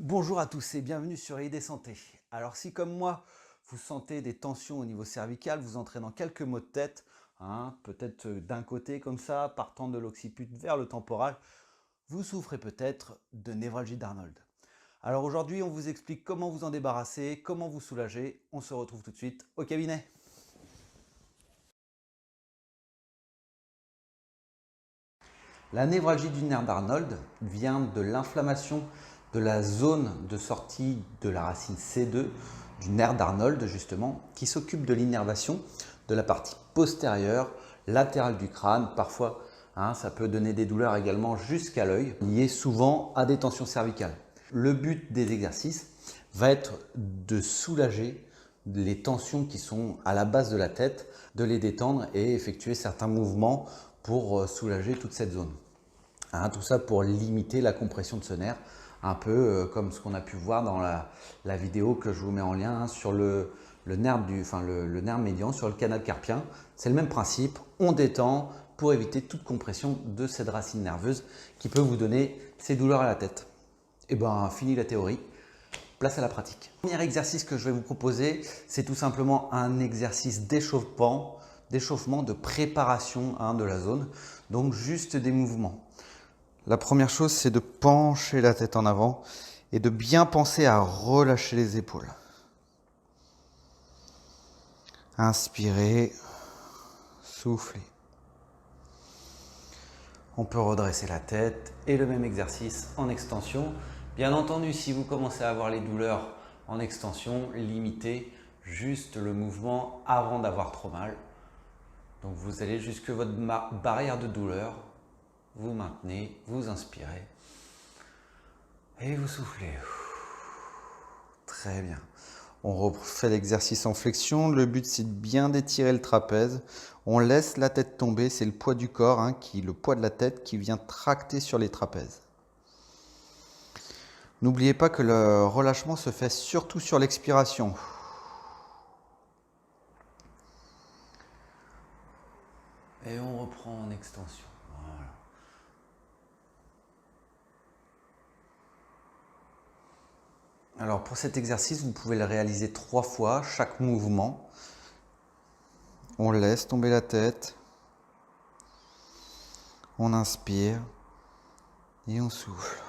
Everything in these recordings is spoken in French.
Bonjour à tous et bienvenue sur ID Santé. Alors si comme moi, vous sentez des tensions au niveau cervical, vous entrez dans quelques maux de tête, peut-être d'un côté comme ça, partant de l'occiput vers le temporal, vous souffrez peut-être de névralgie d'Arnold. Alors aujourd'hui, on vous explique comment vous en débarrasser, comment vous soulager. On se retrouve tout de suite au cabinet. La névralgie du nerf d'Arnold vient de l'inflammation de la zone de sortie de la racine C2 du nerf d'Arnold justement, qui s'occupe de l'innervation de la partie postérieure, latérale du crâne. Parfois, ça peut donner des douleurs également jusqu'à l'œil, liées souvent à des tensions cervicales. Le but des exercices va être de soulager les tensions qui sont à la base de la tête, de les détendre et effectuer certains mouvements pour soulager toute cette zone. Tout ça pour limiter la compression de ce nerf, un peu comme ce qu'on a pu voir dans la vidéo que je vous mets en lien sur le nerf le nerf médian, sur le canal carpien. C'est le même principe, on détend pour éviter toute compression de cette racine nerveuse qui peut vous donner ces douleurs à la tête. Et ben, fini la théorie, place à la pratique. Le premier exercice que je vais vous proposer, c'est tout simplement un exercice d'échauffement, de préparation de la zone, donc juste des mouvements. La première chose, c'est de pencher la tête en avant et de bien penser à relâcher les épaules. Inspirez, soufflez. On peut redresser la tête et le même exercice en extension. Bien entendu, si vous commencez à avoir les douleurs en extension, limitez juste le mouvement avant d'avoir trop mal. Donc vous allez jusque votre barrière de douleur, vous maintenez, vous inspirez et vous soufflez. Très bien. On refait l'exercice en flexion. Le but, c'est de bien d'étirer le trapèze. On laisse la tête tomber. C'est le poids du corps, le poids de la tête qui vient tracter sur les trapèzes. N'oubliez pas que le relâchement se fait surtout sur l'expiration. Et on reprend en extension. Voilà. Alors pour cet exercice, vous pouvez le réaliser 3 fois, chaque mouvement. On laisse tomber la tête. On inspire et on souffle.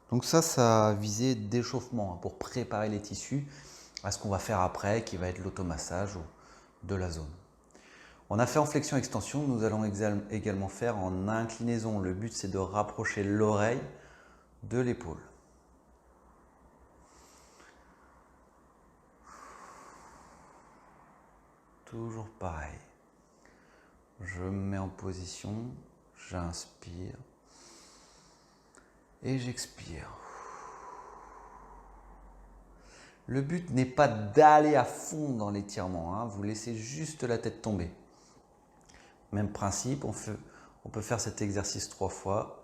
Donc ça a visé d'échauffement pour préparer les tissus à ce qu'on va faire après, qui va être l'automassage de la zone. On a fait en flexion-extension, nous allons également faire en inclinaison. Le but, c'est de rapprocher l'oreille de l'épaule. Toujours pareil. Je me mets en position, j'inspire et j'expire. Le but n'est pas d'aller à fond dans l'étirement, vous laissez juste la tête tomber. Même principe, on peut faire cet exercice 3 fois.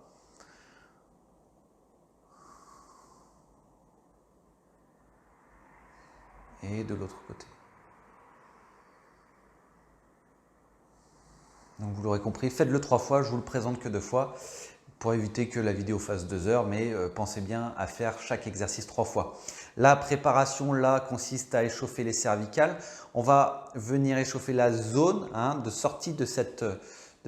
Et de l'autre côté. Donc vous l'aurez compris, faites-le 3 fois, je vous le présente que 2 fois pour éviter que la vidéo fasse 2 heures, mais pensez bien à faire chaque exercice 3 fois. La préparation là consiste à échauffer les cervicales. On va venir échauffer la zone de sortie de cette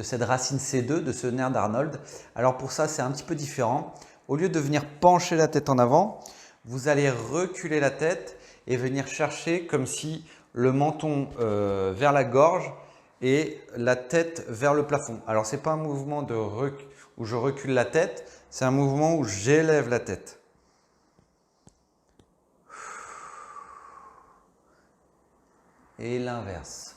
racine C2, de ce nerf d'Arnold. Alors pour ça, c'est un petit peu différent. Au lieu de venir pencher la tête en avant, vous allez reculer la tête et venir chercher comme si le menton vers la gorge et la tête vers le plafond. Alors ce n'est pas un mouvement où je recule la tête, c'est un mouvement où j'élève la tête. Et l'inverse.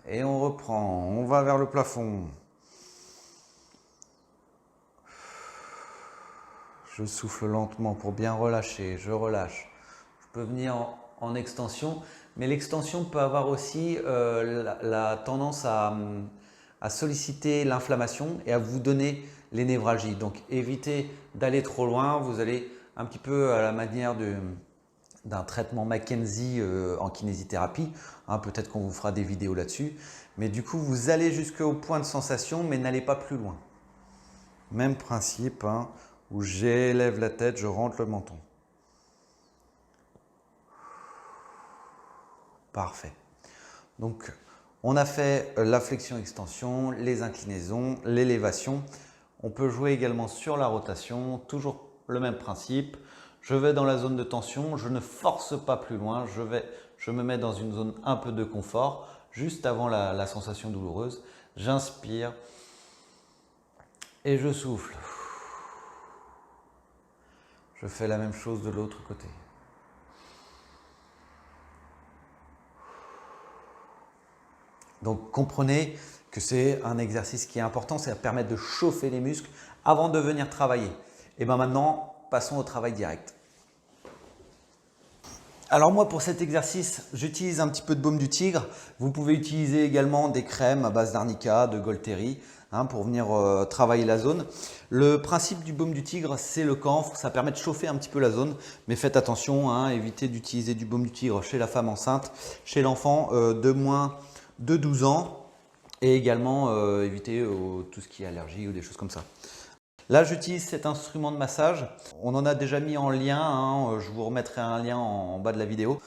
Et on reprend, on va vers le plafond. Je souffle lentement pour bien relâcher, je relâche. Je peux venir en extension, mais l'extension peut avoir aussi la tendance à solliciter l'inflammation et à vous donner les névralgies. Donc évitez d'aller trop loin, vous allez un petit peu à la manière d'un traitement McKenzie en kinésithérapie. Peut-être qu'on vous fera des vidéos là-dessus. Mais du coup, vous allez jusqu'au point de sensation, mais n'allez pas plus loin. Même principe, hein, où j'élève la tête, je rentre le menton. Parfait. Donc, on a fait la flexion-extension, les inclinaisons, l'élévation. On peut jouer également sur la rotation, toujours le même principe. Je vais dans la zone de tension, je ne force pas plus loin, je me mets dans une zone un peu de confort, juste avant la sensation douloureuse. J'inspire et je souffle. Je fais la même chose de l'autre côté. Donc comprenez que c'est un exercice qui est important, ça va permettre de chauffer les muscles avant de venir travailler. Et bien maintenant, passons au travail direct. Alors moi pour cet exercice, j'utilise un petit peu de baume du tigre. Vous pouvez utiliser également des crèmes à base d'arnica, de Golteri, hein, pour venir travailler la zone. Le principe du baume du tigre, c'est le camphre, ça permet de chauffer un petit peu la zone. Mais faites attention, hein, évitez d'utiliser du baume du tigre chez la femme enceinte, chez l'enfant de moins de 12 ans. Et également éviter tout ce qui est allergie ou des choses comme ça. Là, j'utilise cet instrument de massage. On en a déjà mis en lien, hein, je vous remettrai un lien en bas de la vidéo.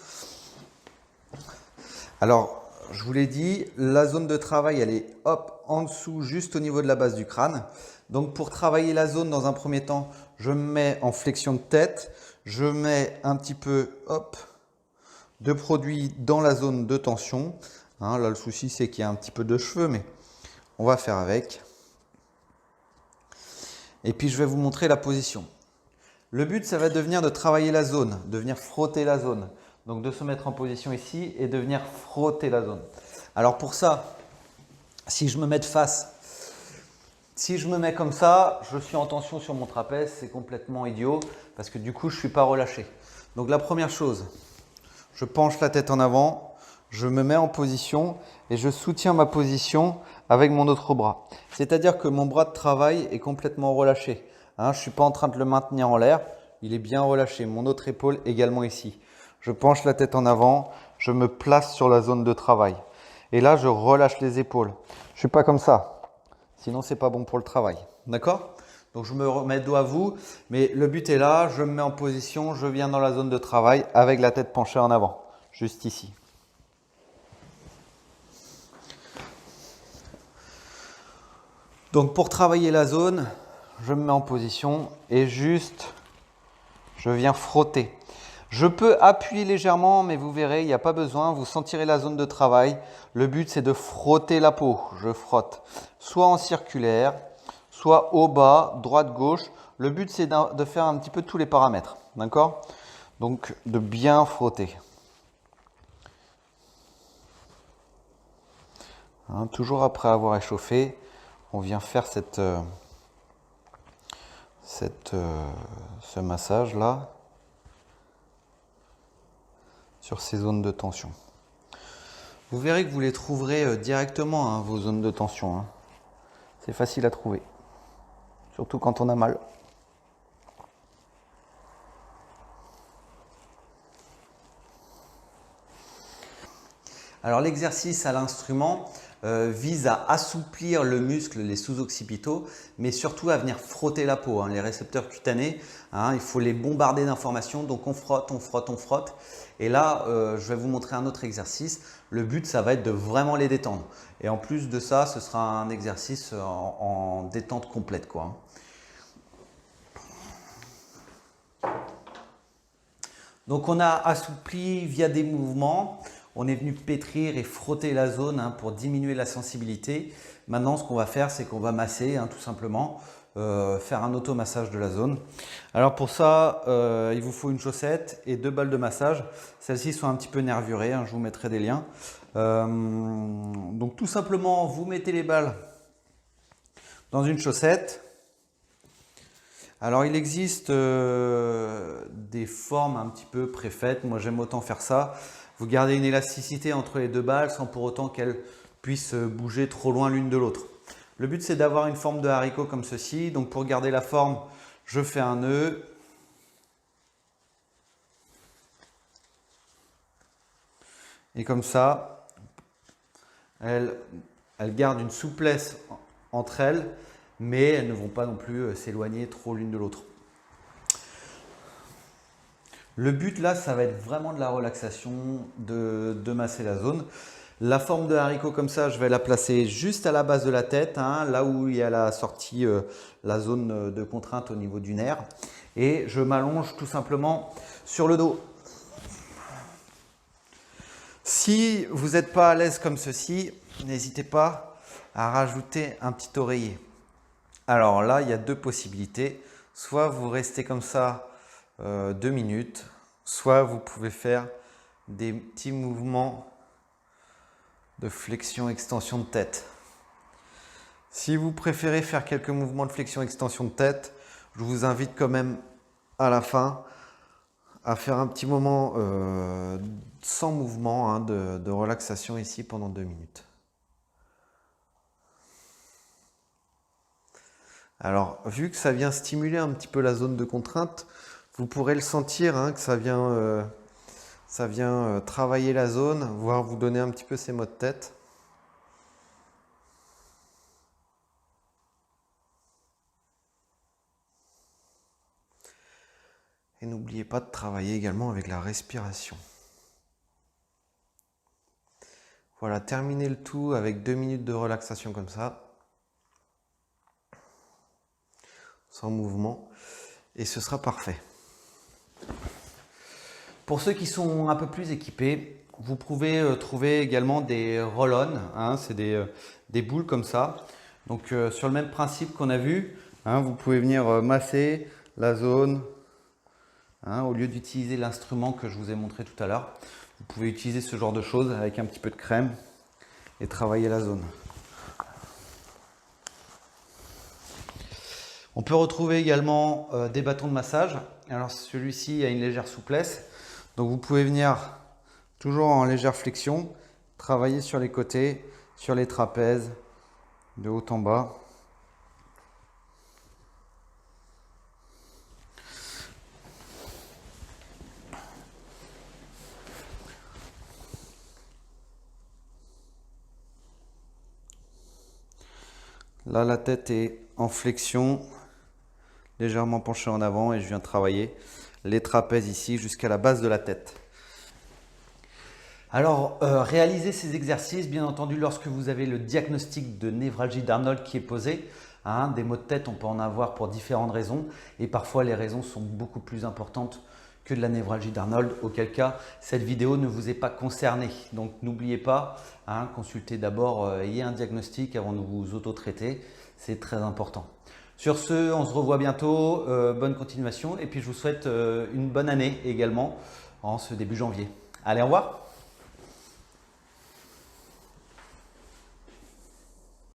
Alors, je vous l'ai dit, la zone de travail, elle est hop, en dessous, juste au niveau de la base du crâne. Donc, pour travailler la zone, dans un premier temps, je me mets en flexion de tête. Je mets un petit peu hop, de produit dans la zone de tension. Hein, là, le souci, c'est qu'il y a un petit peu de cheveux, mais on va faire avec. Et puis, je vais vous montrer la position. Le but, ça va être de venir de travailler la zone, de venir frotter la zone. Donc, de se mettre en position ici et de venir frotter la zone. Alors, pour ça, si je me mets de face, si je me mets comme ça, je suis en tension sur mon trapèze, c'est complètement idiot parce que du coup, je ne suis pas relâché. Donc, la première chose, je penche la tête en avant, je me mets en position et je soutiens ma position avec mon autre bras. C'est-à-dire que mon bras de travail est complètement relâché. Hein, je ne suis pas en train de le maintenir en l'air, il est bien relâché. Mon autre épaule également ici. Je penche la tête en avant, je me place sur la zone de travail. Et là, je relâche les épaules. Je ne suis pas comme ça, sinon ce n'est pas bon pour le travail. D'accord ? Donc je me remets dos à vous, mais le but est là, je me mets en position, je viens dans la zone de travail avec la tête penchée en avant, juste ici. Donc pour travailler la zone, je me mets en position et juste, je viens frotter. Je peux appuyer légèrement, mais vous verrez, il n'y a pas besoin, vous sentirez la zone de travail. Le but c'est de frotter la peau, je frotte, soit en circulaire, soit au bas, droite, gauche. Le but, c'est de faire un petit peu tous les paramètres. D'accord? Donc, de bien frotter. Hein, toujours après avoir échauffé, on vient faire ce massage-là sur ces zones de tension. Vous verrez que vous les trouverez directement, hein, vos zones de tension. Hein. C'est facile à trouver. Surtout quand on a mal. Alors l'exercice à l'instrument vise à assouplir le muscle, les sous-occipitaux, mais surtout à venir frotter la peau, hein, les récepteurs cutanés. Hein, il faut les bombarder d'informations, donc on frotte, on frotte, on frotte. Et là, je vais vous montrer un autre exercice. Le but, ça va être de vraiment les détendre. Et en plus de ça, ce sera un exercice en détente complète, quoi. Donc on a assoupli via des mouvements. On est venu pétrir et frotter la zone, hein, pour diminuer la sensibilité. Maintenant, ce qu'on va faire, c'est qu'on va masser, hein, tout simplement, faire un automassage de la zone. Alors pour ça, il vous faut une chaussette et 2 balles de massage. Celles-ci sont un petit peu nervurées, hein, je vous mettrai des liens. Donc tout simplement, vous mettez les balles dans une chaussette. Alors il existe des formes un petit peu préfaites. Moi j'aime autant faire ça. Vous gardez une élasticité entre les 2 balles sans pour autant qu'elles puissent bouger trop loin l'une de l'autre. Le but c'est d'avoir une forme de haricot comme ceci. Donc pour garder la forme, je fais un nœud. Et comme ça, elles gardent une souplesse entre elles, mais elles ne vont pas non plus s'éloigner trop l'une de l'autre. Le but là, ça va être vraiment de la relaxation, de masser la zone. La forme de haricot comme ça, je vais la placer juste à la base de la tête, hein, là où il y a la sortie, la zone de contrainte au niveau du nerf. Et je m'allonge tout simplement sur le dos. Si vous n'êtes pas à l'aise comme ceci, n'hésitez pas à rajouter un petit oreiller. Alors là, il y a deux possibilités. Soit vous restez comme ça 2 minutes, soit vous pouvez faire des petits mouvements de flexion-extension de tête. Si vous préférez faire quelques mouvements de flexion-extension de tête, je vous invite quand même à la fin à faire un petit moment sans mouvement, hein, de relaxation ici pendant 2 minutes. Alors, vu que ça vient stimuler un petit peu la zone de contrainte, vous pourrez le sentir, hein, que ça vient travailler la zone, voire vous donner un petit peu ces maux de tête. Et n'oubliez pas de travailler également avec la respiration. Voilà, terminez le tout avec 2 minutes de relaxation comme ça, sans mouvement, et ce sera parfait. Pour ceux qui sont un peu plus équipés, vous pouvez trouver également des roll-on, hein, c'est des boules comme ça. Donc sur le même principe qu'on a vu, hein, vous pouvez venir masser la zone, hein, au lieu d'utiliser l'instrument que je vous ai montré tout à l'heure. Vous pouvez utiliser ce genre de choses avec un petit peu de crème et travailler la zone. On peut retrouver également des bâtons de massage. Alors celui-ci a une légère souplesse. Donc vous pouvez venir toujours en légère flexion, travailler sur les côtés, sur les trapèzes, de haut en bas. Là, la tête est en flexion, légèrement penchée en avant, et je viens travailler les trapèzes ici jusqu'à la base de la tête. Alors, réalisez ces exercices, bien entendu, lorsque vous avez le diagnostic de névralgie d'Arnold qui est posé. Hein, des maux de tête, on peut en avoir pour différentes raisons, et parfois les raisons sont beaucoup plus importantes que de la névralgie d'Arnold, auquel cas cette vidéo ne vous est pas concernée. Donc n'oubliez pas, hein, consultez d'abord, ayez un diagnostic avant de vous auto-traiter, c'est très important. Sur ce, on se revoit bientôt, bonne continuation, et puis je vous souhaite une bonne année également en ce début janvier. Allez, au revoir!